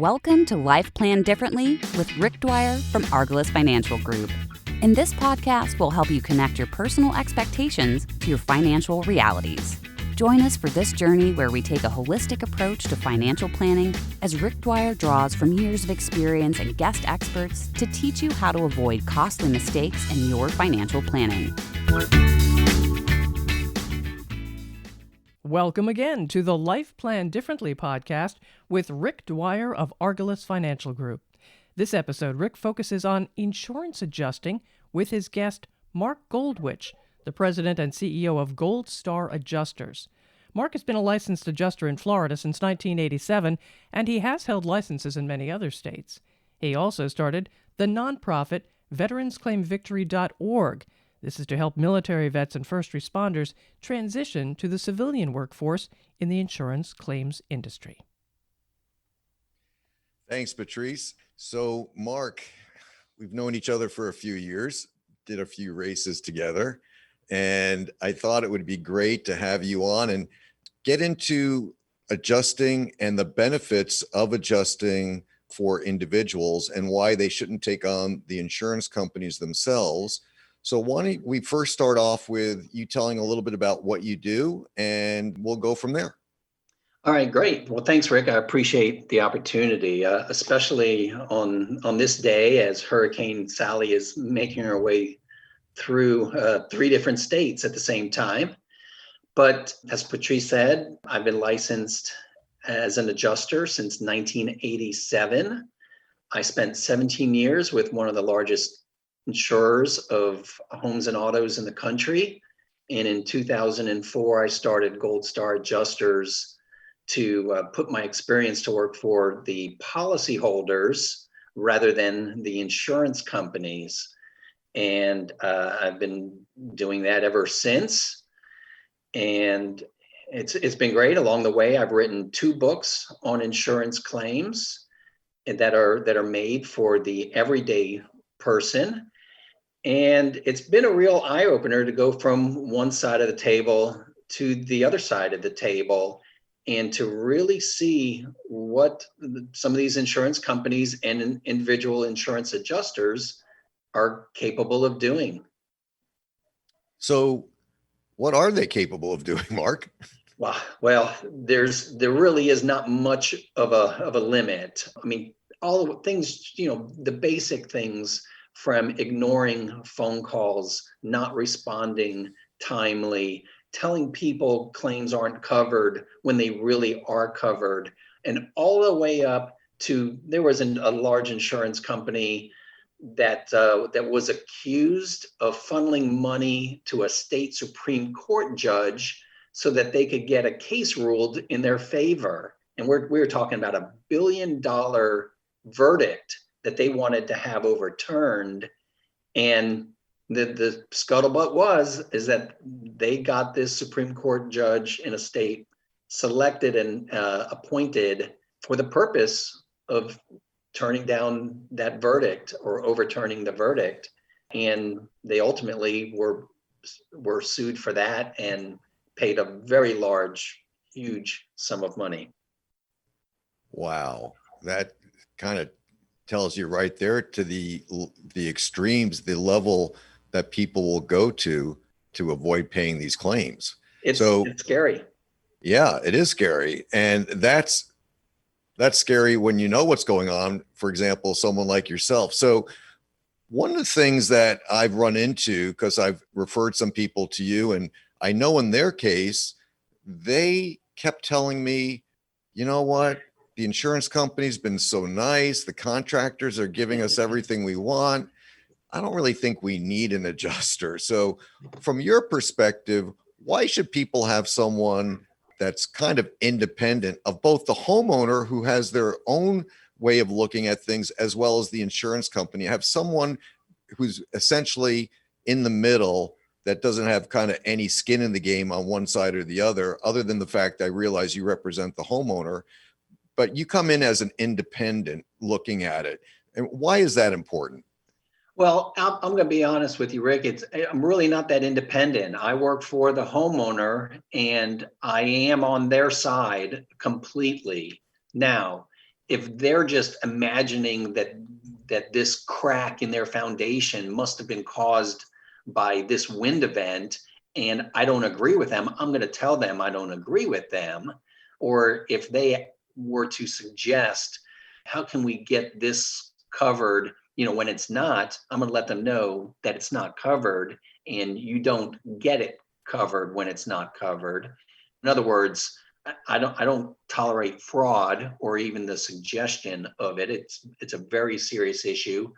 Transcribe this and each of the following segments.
Welcome to Life Planned Differently with Rick Dwyer from Argallus Financial Group. In this podcast, we'll help you connect your personal expectations to your financial realities. Join us for this journey where we take a holistic approach to financial planning as Rick Dwyer draws from years of experience and guest experts to teach you how to avoid costly mistakes in your financial planning. Welcome again to the Life Planned Differently podcast with Rick Dwyer of Argallus Financial Group. This episode, Rick focuses on insurance adjusting with his guest, Mark Goldwich, the president and CEO of Gold Star Adjusters. Mark has been a licensed adjuster in Florida since 1987, and he has held licenses in many other states. He also started the nonprofit VeteransClaimVictory.org. This is to help military vets and first responders transition to the civilian workforce in the insurance claims industry. Thanks, Patrice. So, Mark, we've known each other for a few years, did a few races together, and I thought it would be great to have you on and get into adjusting and the benefits of adjusting for individuals and why they shouldn't take on the insurance companies themselves. So why don't we first start off with you telling a little bit about what you do, and we'll go from there. All right, great. Well, thanks, Rick. I appreciate the opportunity, especially on this day as Hurricane Sally is making her way through 3 different states at the same time. But as Patrice said, I've been licensed as an adjuster since 1987. I spent 17 years with one of the largest insurers of homes and autos in the country. And in 2004, I started Gold Star Adjusters to put my experience to work for the policyholders rather than the insurance companies. And I've been doing that ever since. And it's been great. Along the way, I've written 2 books on insurance claims that are made for the everyday person. And it's been a real eye-opener to go from one side of the table to the other side of the table and to really see what some of these insurance companies and individual insurance adjusters are capable of doing. So what are they capable of doing, Mark? Well, there really is not much of a limit. I mean, all the things, the basic things, from ignoring phone calls, not responding timely, telling people claims aren't covered when they really are covered, and all the way up to there was a large insurance company that was accused of funneling money to a state Supreme Court judge so that they could get a case ruled in their favor. And we're talking about $1 billion verdict that they wanted to have overturned. And the scuttlebutt is that they got this Supreme Court judge in a state selected and appointed for the purpose of turning down that verdict or overturning the verdict. And they ultimately were sued for that and paid a very large, huge sum of money. Wow. That kind of tells you right there to the extremes, the level that people will go to avoid paying these claims. It's scary. Yeah, it is scary. And that's scary when you know what's going on, for example, someone like yourself. So one of the things that I've run into, because I've referred some people to you, and I know in their case, they kept telling me, you know what? The insurance company's been so nice. The contractors are giving us everything we want. I don't really think we need an adjuster. So from your perspective, why should people have someone that's kind of independent of both the homeowner who has their own way of looking at things, as well as the insurance company? Have someone who's essentially in the middle that doesn't have kind of any skin in the game on one side or the other than the fact I realize you represent the homeowner, but you come in as an independent looking at it. And why is that important? Well, I'm going to be honest with you, Rick. I'm really not that independent. I work for the homeowner and I am on their side completely. Now, if they're just imagining that this crack in their foundation must have been caused by this wind event, and I don't agree with them, I'm going to tell them I don't agree with them. Or if they were to suggest, how can we get this covered, when it's not, I'm going to let them know that it's not covered, and you don't get it covered when it's not covered. In other words, I don't tolerate fraud or even the suggestion of it. It's a very serious issue.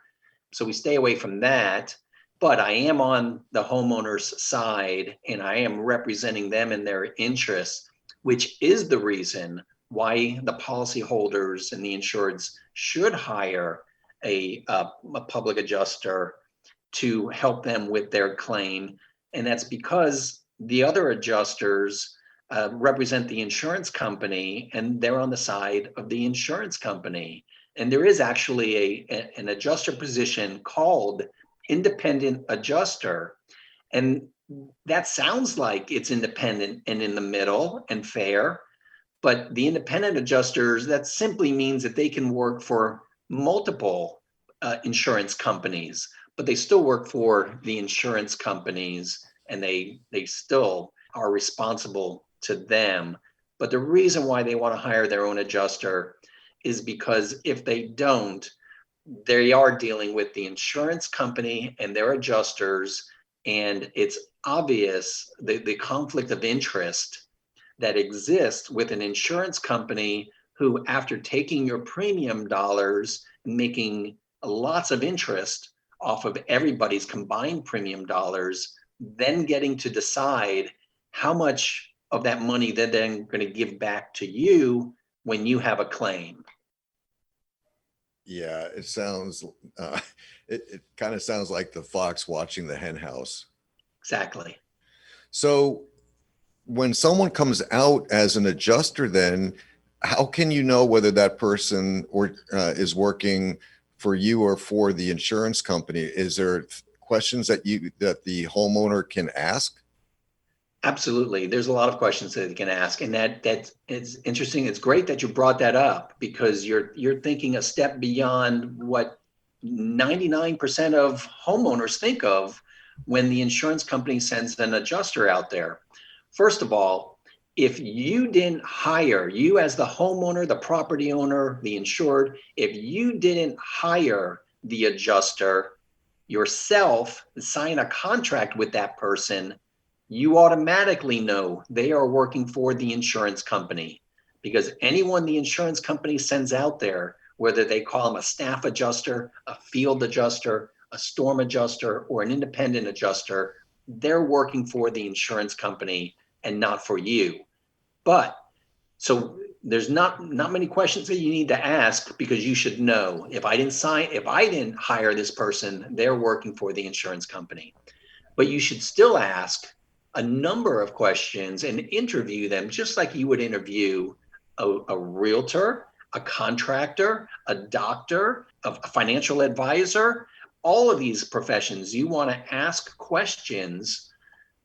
So we stay away from that. But I am on the homeowner's side, and I am representing them in their interests, which is the reason why the policyholders and the insureds should hire a public adjuster to help them with their claim. And that's because the other adjusters represent the insurance company, and they're on the side of the insurance company. And there is actually an adjuster position called independent adjuster. And that sounds like it's independent and in the middle and fair. But the independent adjusters, that simply means that they can work for multiple insurance companies, but they still work for the insurance companies, and they still are responsible to them. But the reason why they want to hire their own adjuster is because if they don't, they are dealing with the insurance company and their adjusters, and it's obvious the conflict of interest that exists with an insurance company who, after taking your premium dollars and making lots of interest off of everybody's combined premium dollars, then getting to decide how much of that money they're then going to give back to you when you have a claim. Yeah, it sounds, it kind of sounds like the fox watching the hen house. Exactly. So when someone comes out as an adjuster, then how can you know whether that person is working for you or for the insurance company? Is there questions that the homeowner can ask? Absolutely. There's a lot of questions that you can ask, and that it's interesting. It's great that you brought that up, because you're thinking a step beyond what 99% of homeowners think of when the insurance company sends an adjuster out there. First of all, if you didn't hire, you as the homeowner, the property owner, the insured, if you didn't hire the adjuster yourself, sign a contract with that person, you automatically know they are working for the insurance company, because anyone the insurance company sends out there, whether they call them a staff adjuster, a field adjuster, a storm adjuster, or an independent adjuster, they're working for the insurance company and not for you. But so there's not many questions that you need to ask, because you should know, if I didn't hire this person, they're working for the insurance company. But you should still ask a number of questions and interview them just like you would interview a realtor, a contractor, a doctor, a financial advisor. All of these professions, you want to ask questions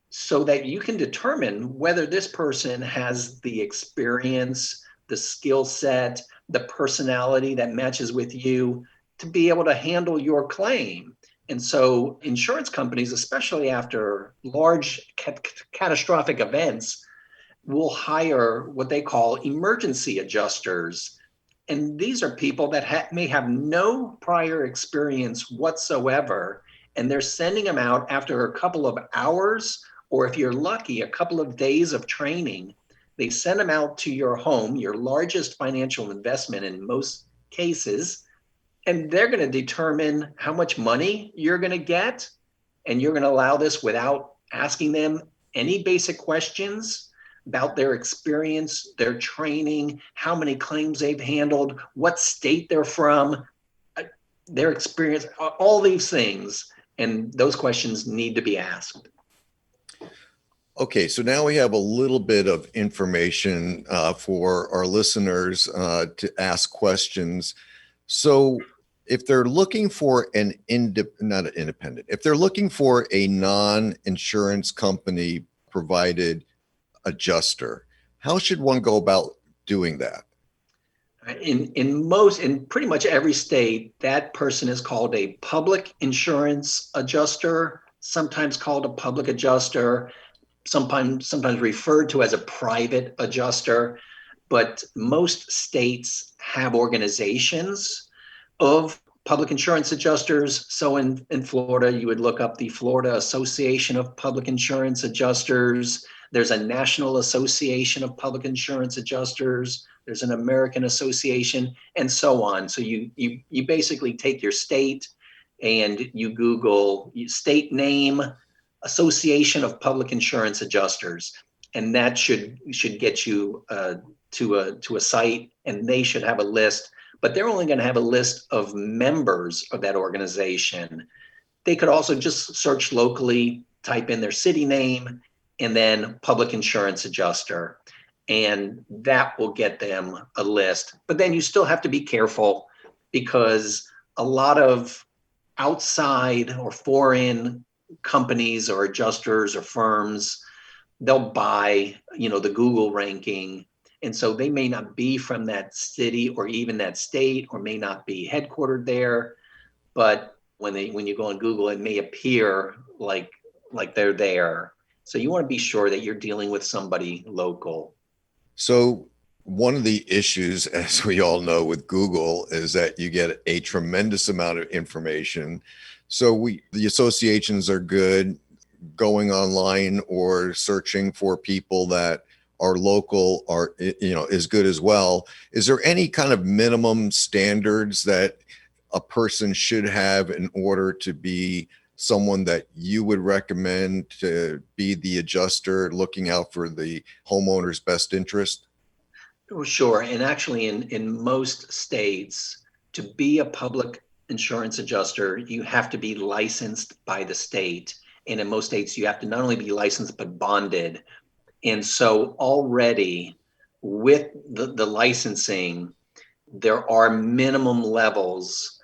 so that you can determine whether this person has the experience, the skill set, the personality that matches with you to be able to handle your claim. And so insurance companies, especially after large catastrophic events, will hire what they call emergency adjusters. And these are people that may have no prior experience whatsoever, and they're sending them out after a couple of hours, or if you're lucky, a couple of days of training. They send them out to your home, your largest financial investment in most cases, and they're going to determine how much money you're going to get. And you're going to allow this without asking them any basic questions about their experience, their training, how many claims they've handled, what state they're from, their experience, all these things. And those questions need to be asked. Okay, so now we have a little bit of information for our listeners to ask questions. So if they're looking for if they're looking for a non-insurance company provided adjuster, how should one go about doing that? In pretty much every state, that person is called a public insurance adjuster, sometimes called a public adjuster, sometimes referred to as a private adjuster. But most states have organizations of public insurance adjusters. So in Florida, you would look up the Florida Association of Public Insurance Adjusters. There's a National Association of Public Insurance Adjusters. There's an American Association, and so on. So you basically take your state and you Google state name, Association of Public Insurance Adjusters, and that should get you to a site, and they should have a list. But they're only going to have a list of members of that organization. They could also just search locally, type in their city name, and then public insurance adjuster, and that will get them a list. But then you still have to be careful, because a lot of outside or foreign companies or adjusters or firms, they'll buy, the Google ranking. And so they may not be from that city or even that state, or may not be headquartered there. But when you go on Google, it may appear like they're there. So you want to be sure that you're dealing with somebody local. So one of the issues, as we all know, with Google is that you get a tremendous amount of information. So the associations are good. Going online or searching for people that are local is good as well. Is there any kind of minimum standards that a person should have in order to be someone that you would recommend to be the adjuster, looking out for the homeowner's best interest? Oh, sure. And actually in most states, to be a public insurance adjuster, you have to be licensed by the state. And in most states, you have to not only be licensed, but bonded. And so already with the licensing, there are minimum levels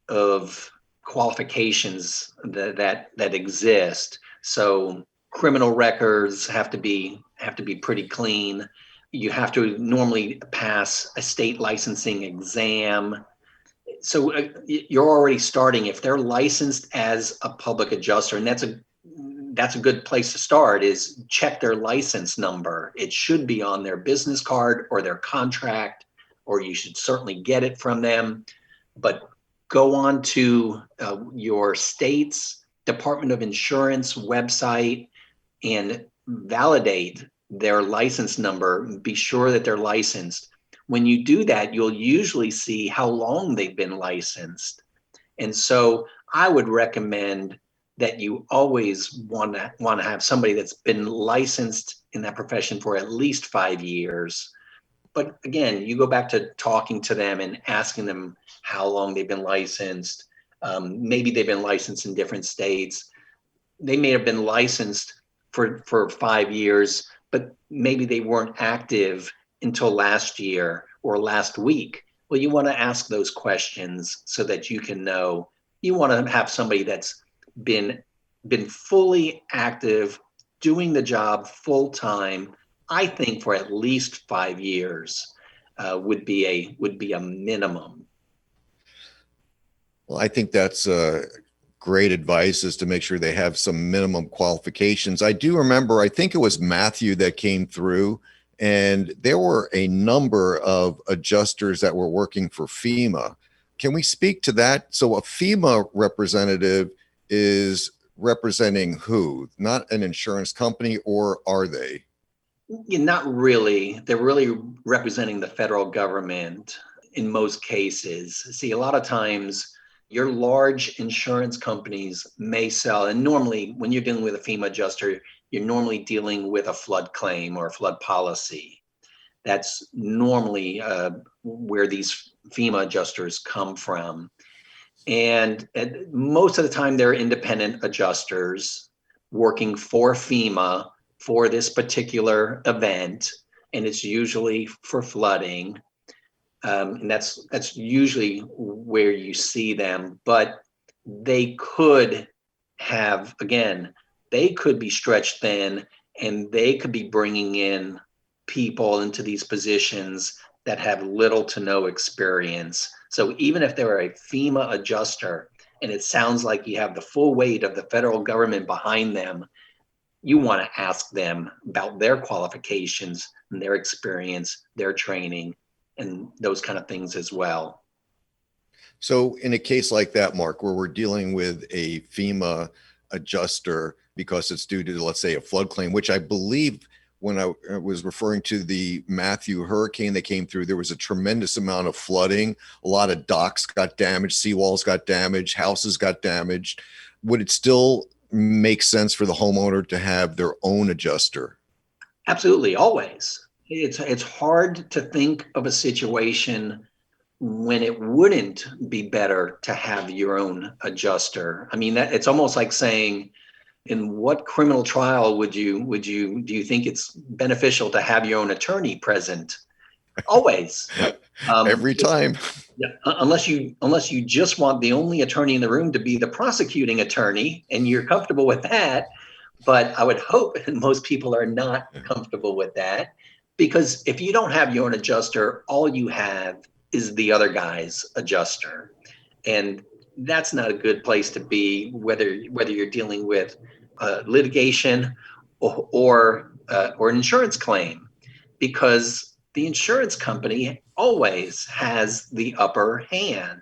of qualifications that exist. So criminal records have to be pretty clean. You have to normally pass a state licensing exam. So you're already starting, if they're licensed as a public adjuster, and that's a good place to start, is check their license number. It should be on their business card or their contract, or you should certainly get it from them. But go on to your state's Department of Insurance website and validate their license number. Be sure that they're licensed. When you do that, you'll usually see how long they've been licensed. And so I would recommend that you always want to have somebody that's been licensed in that profession for at least 5 years. But again, you go back to talking to them and asking them how long they've been licensed. Maybe they've been licensed in different states. They may have been licensed for 5 years, but maybe they weren't active until last year or last week. Well, you want to ask those questions so that you can know. You want to have somebody that's been fully active, doing the job full time. I think for at least 5 years would be a minimum. Well, I think that's great advice, is to make sure they have some minimum qualifications. I do remember, I think it was Matthew that came through, and there were a number of adjusters that were working for FEMA. Can we speak to that? So a FEMA representative is representing who? Not an insurance company, or are they? Not really. They're really representing the federal government in most cases. See, a lot of times your large insurance companies may sell, and normally when you're dealing with a FEMA adjuster, you're normally dealing with a flood claim or a flood policy. That's normally where these FEMA adjusters come from. And most of the time they're independent adjusters working for FEMA for this particular event, and it's usually for flooding. And that's usually where you see them. But they could have, again, they could be stretched thin, and they could be bringing in people into these positions that have little to no experience. So even if they're a FEMA adjuster and it sounds like you have the full weight of the federal government behind them, you want to ask them about their qualifications and their experience, their training, and those kind of things as well. So in a case like that, Mark, where we're dealing with a FEMA adjuster because it's due to, let's say, a flood claim, which I believe when I was referring to the Matthew hurricane that came through, there was a tremendous amount of flooding. A lot of docks got damaged, seawalls got damaged, houses got damaged. Would it still make sense for the homeowner to have their own adjuster? Absolutely, always. It's hard to think of a situation when it wouldn't be better to have your own adjuster. I mean, it's almost like saying, in what criminal trial do you think it's beneficial to have your own attorney present? Always. Every time. Yeah, unless you just want the only attorney in the room to be the prosecuting attorney and you're comfortable with that. But I would hope that most people are not comfortable with that, because if you don't have your own adjuster, all you have is the other guy's adjuster. And that's not a good place to be, whether you're dealing with litigation or an insurance claim, because the insurance company always has the upper hand.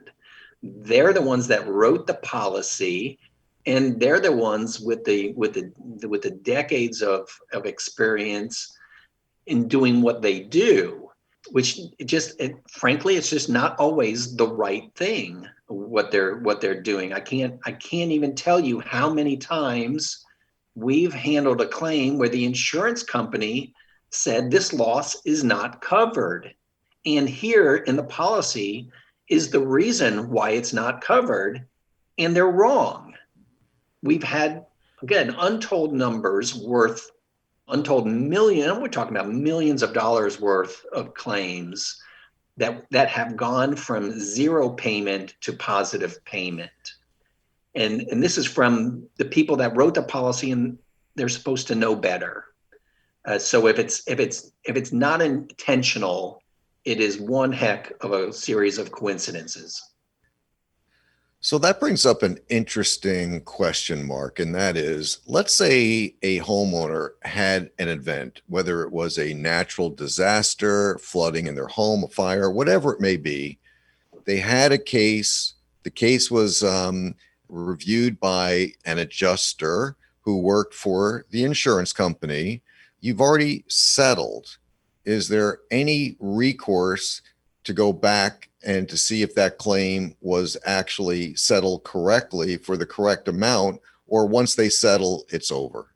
They're the ones that wrote the policy, and they're the ones with the decades of experience in doing what they do, which frankly, it's just not always the right thing what they're doing. I can't even tell you how many times we've handled a claim where the insurance company said this loss is not covered, and here in the policy is the reason why it's not covered, and they're wrong. We've had, again, untold numbers worth, untold million, we're talking about millions of dollars worth of claims that have gone from zero payment to positive payment. And this is from the people that wrote the policy, and they're supposed to know better. So if it's not intentional, it is one heck of a series of coincidences. So that brings up an interesting question, Mark, and that is, let's say a homeowner had an event, whether it was a natural disaster, flooding in their home, a fire, whatever it may be. They had a case. The case was reviewed by an adjuster who worked for the insurance company. You've already settled. Is there any recourse to go back and to see if that claim was actually settled correctly for the correct amount, or once they settle, it's over?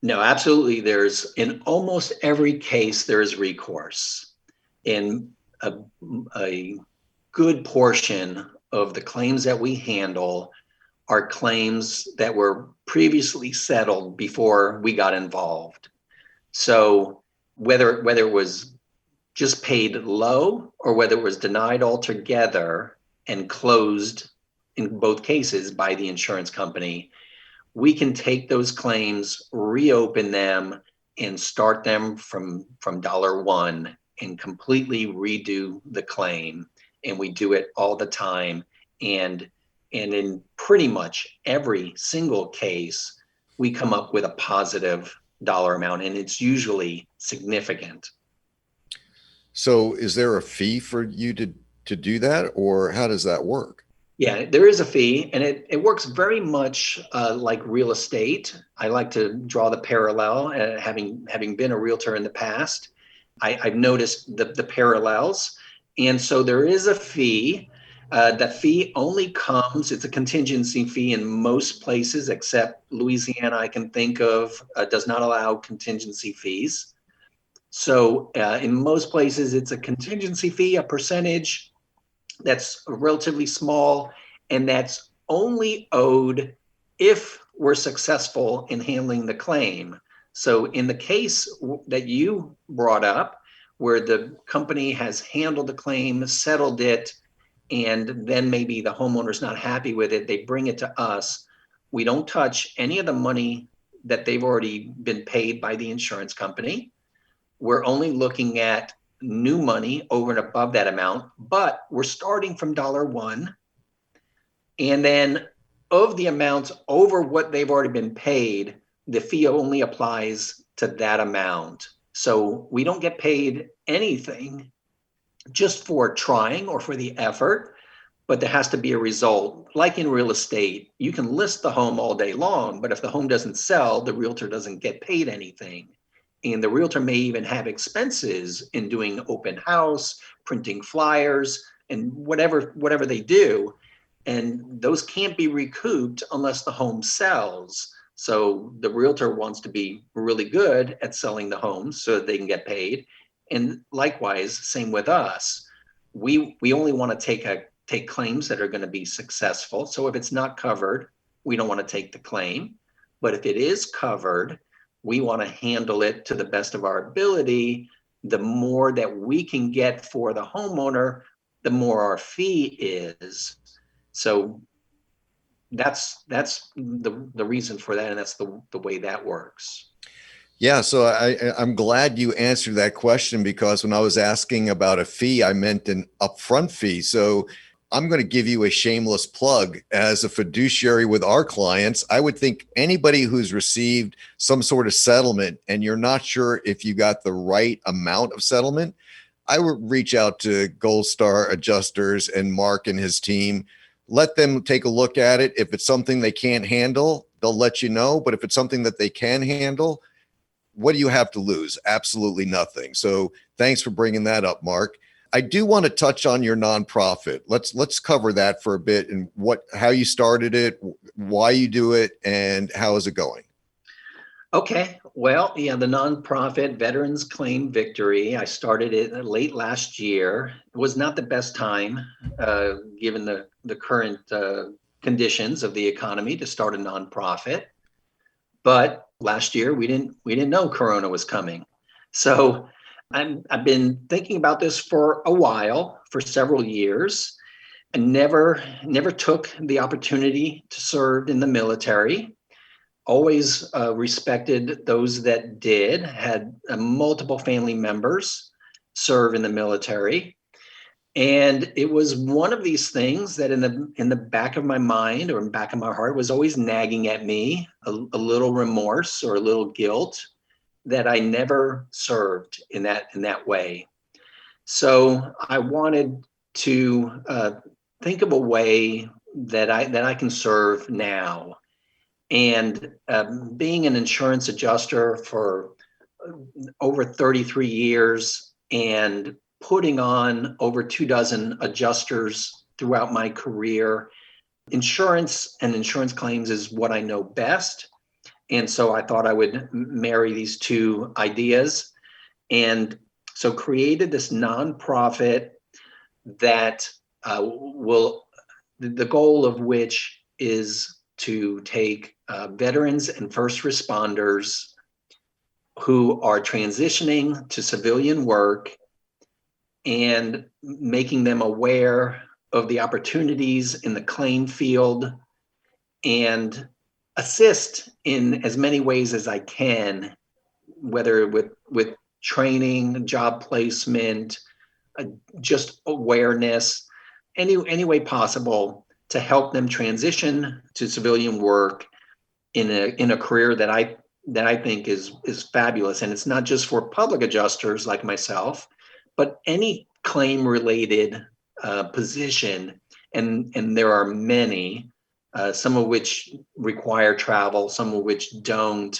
No, absolutely. In almost every case, there is recourse. In a good portion of the claims that we handle are claims that were previously settled before we got involved. So whether it was just paid low or whether it was denied altogether and closed in both cases by the insurance company, we can take those claims, reopen them, and start them from $1 and completely redo the claim. And we do it all the time. And in pretty much every single case, we come up with a positive dollar amount, and it's usually significant. So is there a fee for you to do that, or how does that work? Yeah, there is a fee, and it works very much like real estate. I like to draw the parallel, having been a realtor in the past. I've noticed the parallels. And so there is a fee. The fee only comes, it's a contingency fee in most places, except Louisiana I can think of does not allow contingency fees. So in most places, it's a contingency fee, a percentage that's relatively small, and that's only owed if we're successful in handling the claim. So in the case that you brought up, where the company has handled the claim, settled it, and then maybe the homeowner's not happy with it, they bring it to us. We don't touch any of the money that they've already been paid by the insurance company. We're only looking at new money over and above that amount, but we're starting from $1. And then of the amounts over what they've already been paid, the fee only applies to that amount. So we don't get paid anything just for trying or for the effort, but there has to be a result. Like in real estate, you can list the home all day long, but if the home doesn't sell, the realtor doesn't get paid anything. And the realtor may even have expenses in doing open house, printing flyers, and whatever they do. And those can't be recouped unless the home sells. So the realtor wants to be really good at selling the homes so that they can get paid. And likewise, same with us. We only want to take claims that are going to be successful. So if it's not covered, we don't want to take the claim. But if it is covered, we want to handle it to the best of our ability. The more that we can get for the homeowner, the more our fee is. So that's the reason for that, and that's the way that works. Yeah, so I'm glad you answered that question, because when I was asking about a fee, I meant an upfront fee. So I'm going to give you a shameless plug. As a fiduciary with our clients, I would think anybody who's received some sort of settlement and you're not sure if you got the right amount of settlement, I would reach out to Gold Star Adjusters and Mark and his team. Let them take a look at it. If it's something they can't handle, they'll let you know. But if it's something that they can handle, what do you have to lose? Absolutely nothing. So thanks for bringing that up, Mark. I do want to touch on your nonprofit. Let's cover that for a bit, and how you started it, why you do it, and how is it going? Okay. Well, yeah, the nonprofit Veterans Claim Victory, I started it late last year. It was not the best time, given the current conditions of the economy, to start a nonprofit. But last year we didn't know Corona was coming. So I've been thinking about this for a while, for several years, and never took the opportunity to serve in the military. Always respected those that did, had multiple family members serve in the military. And it was one of these things that in the back of my mind or in the back of my heart was always nagging at me, a little remorse or a little guilt that I never served in that way. So I wanted to think of a way that I can serve now. And being an insurance adjuster for over 33 years and putting on over 24 adjusters throughout my career, insurance and insurance claims is what I know best. And so I thought I would marry these two ideas. And so created this nonprofit that the goal of which is to take veterans and first responders who are transitioning to civilian work and making them aware of the opportunities in the claim field and assist in as many ways as I can, whether with training, job placement, just awareness, any way possible to help them transition to civilian work in a career that I think is fabulous. And it's not just for public adjusters like myself, but any claim related position. And there are many, some of which require travel, some of which don't.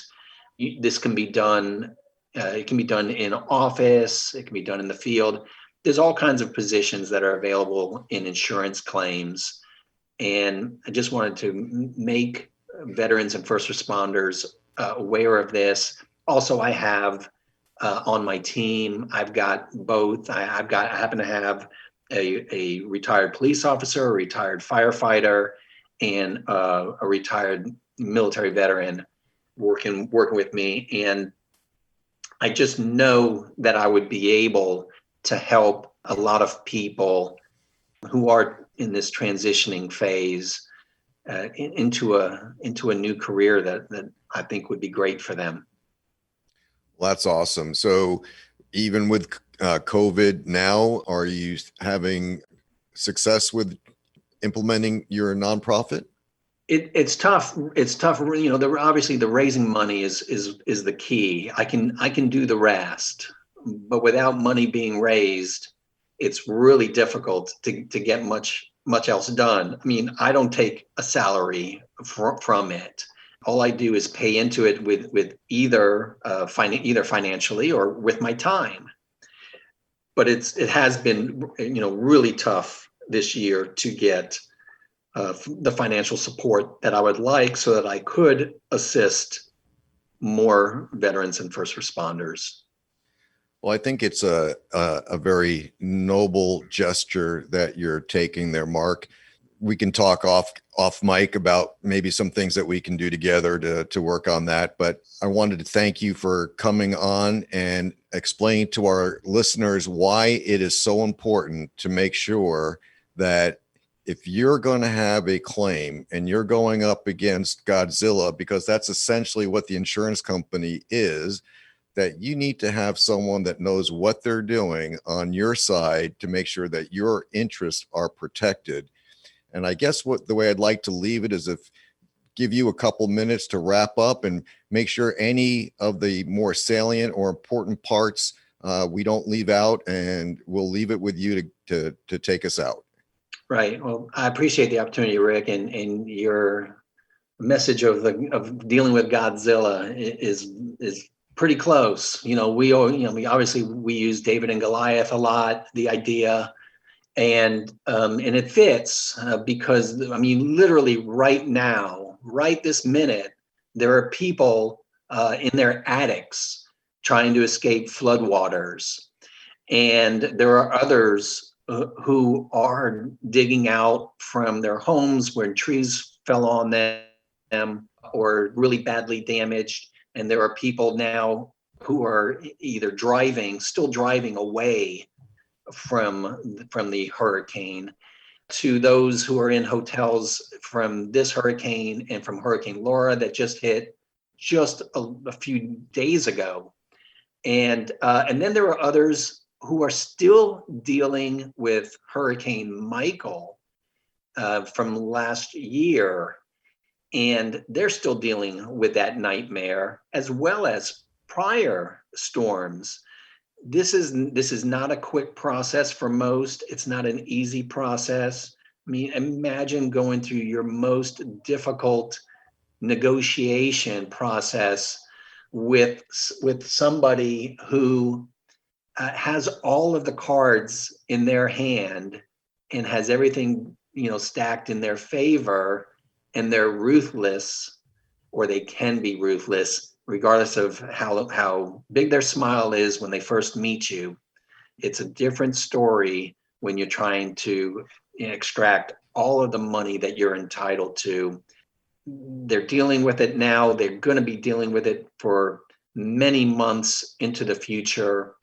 This can be done. It can be done in office. It can be done in the field. There's all kinds of positions that are available in insurance claims. And I just wanted to make veterans and first responders aware of this. Also, I have on my team, I've got both. I happen to have a retired police officer, a retired firefighter, and a retired military veteran working with me. And I just know that I would be able to help a lot of people who are in this transitioning phase into a new career that I think would be great for them. Well, that's awesome. So even with COVID now? Are you having success with implementing your nonprofit? It's tough. It's tough. Obviously the raising money is the key. I can do the rest, but without money being raised, it's really difficult to get much else done. I mean, I don't take a salary from it. All I do is pay into it with either financially or with my time. But it has been really tough this year to get the financial support that I would like so that I could assist more veterans and first responders. Well, I think it's a very noble gesture that you're taking there, Mark. We can talk off mic about maybe some things that we can do together to work on that. But I wanted to thank you for coming on and explain to our listeners why it is so important to make sure that if you're going to have a claim and you're going up against Godzilla, because that's essentially what the insurance company is, that you need to have someone that knows what they're doing on your side to make sure that your interests are protected. And I guess the way I'd like to leave it is give you a couple minutes to wrap up and make sure any of the more salient or important parts we don't leave out, and we'll leave it with you to take us out. Right. Well, I appreciate the opportunity, Rick, and your message of dealing with Godzilla is pretty close. We obviously we use David and Goliath a lot, the idea, and it fits because I mean, literally right now, right this minute, there are people in their attics trying to escape floodwaters, and there are others who are digging out from their homes when trees fell on them or really badly damaged. And there are people now who are either still driving away from the hurricane, to those who are in hotels from this hurricane and from Hurricane Laura that just hit just a few days ago. And then there are others who are still dealing with Hurricane Michael from last year. And they're still dealing with that nightmare, as well as prior storms. This is not a quick process for most. It's not an easy process. I mean, imagine going through your most difficult negotiation process with somebody who has all of the cards in their hand and has everything stacked in their favor, and they're ruthless, or they can be ruthless, regardless of how big their smile is when they first meet you. It's a different story when you're trying to extract all of the money that you're entitled to. They're dealing with it now. They're going to be dealing with it for many months into the future,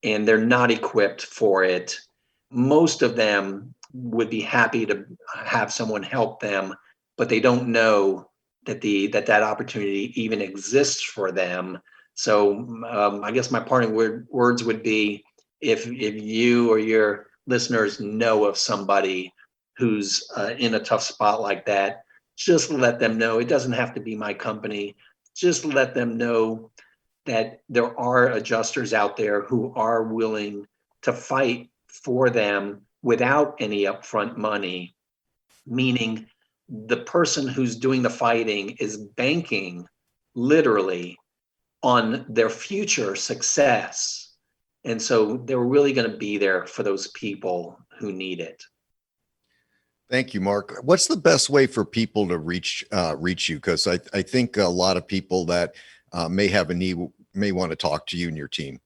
and they're not equipped for it. Most of them would be happy to have someone help them, but they don't know that opportunity even exists for them. So I guess my parting words would be, if you or your listeners know of somebody who's in a tough spot like that, just let them know. It doesn't have to be my company. Just let them know that there are adjusters out there who are willing to fight for them without any upfront money, meaning the person who's doing the fighting is banking literally on their future success. And so they're really going to be there for those people who need it. Thank you, Mark. What's the best way for people to reach you? Because I think a lot of people that may have a need may want to talk to you and your team.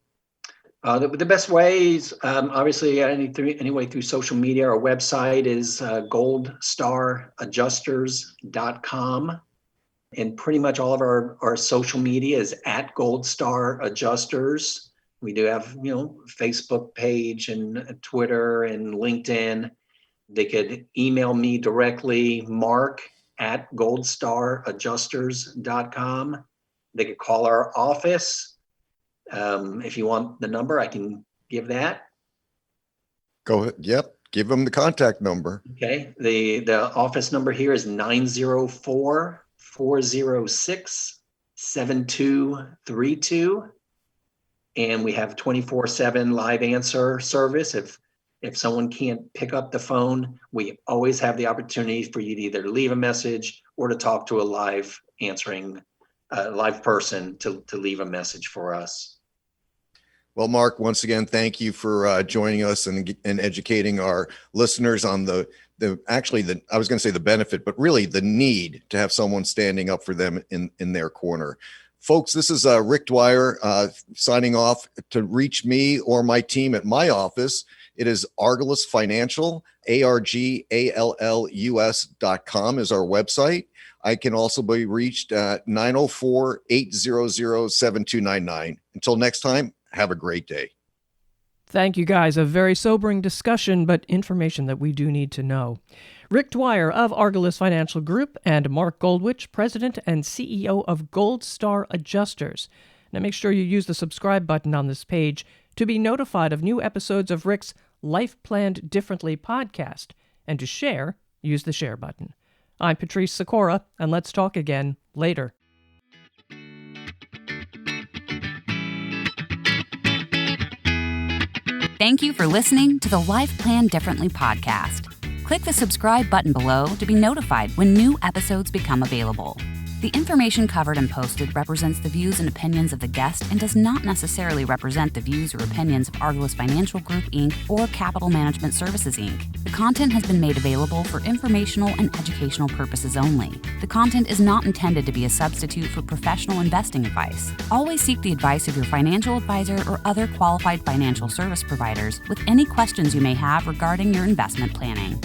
The best ways, obviously, anyway, through social media. Our website is goldstaradjusters.com. And pretty much all of our social media is at Gold Star Adjusters. We do have, Facebook page and Twitter and LinkedIn. They could email me directly, mark@goldstaradjusters.com. They could call our office. If you want the number, I can give that? Go ahead. Yep. Give them the contact number. Okay. The office number here is 904-406-7232. And we have 24/7 live answer service. If someone can't pick up the phone, we always have the opportunity for you to either leave a message or to talk to a live person to leave a message for us. Well, Mark, once again, thank you for joining us and educating our listeners on I was going to say the benefit, but really the need to have someone standing up for them in their corner. Folks, this is Rick Dwyer signing off. To reach me or my team at my office, it is Argallus Financial, ARGALLUS.com is our website. I can also be reached at 904-800-7299. Until next time, have a great day. Thank you, guys. A very sobering discussion, but information that we do need to know. Rick Dwyer of Argallus Financial Group and Mark Goldwich, President and CEO of Gold Star Adjusters. Now make sure you use the subscribe button on this page to be notified of new episodes of Rick's Life Planned Differently podcast. And to share, use the share button. I'm Patrice Sikora, and let's talk again later. Thank you for listening to the Life Plan Differently podcast. Click the subscribe button below to be notified when new episodes become available. The information covered and posted represents the views and opinions of the guest and does not necessarily represent the views or opinions of Argallus Financial Group, Inc. or Capital Management Services, Inc. The content has been made available for informational and educational purposes only. The content is not intended to be a substitute for professional investing advice. Always seek the advice of your financial advisor or other qualified financial service providers with any questions you may have regarding your investment planning.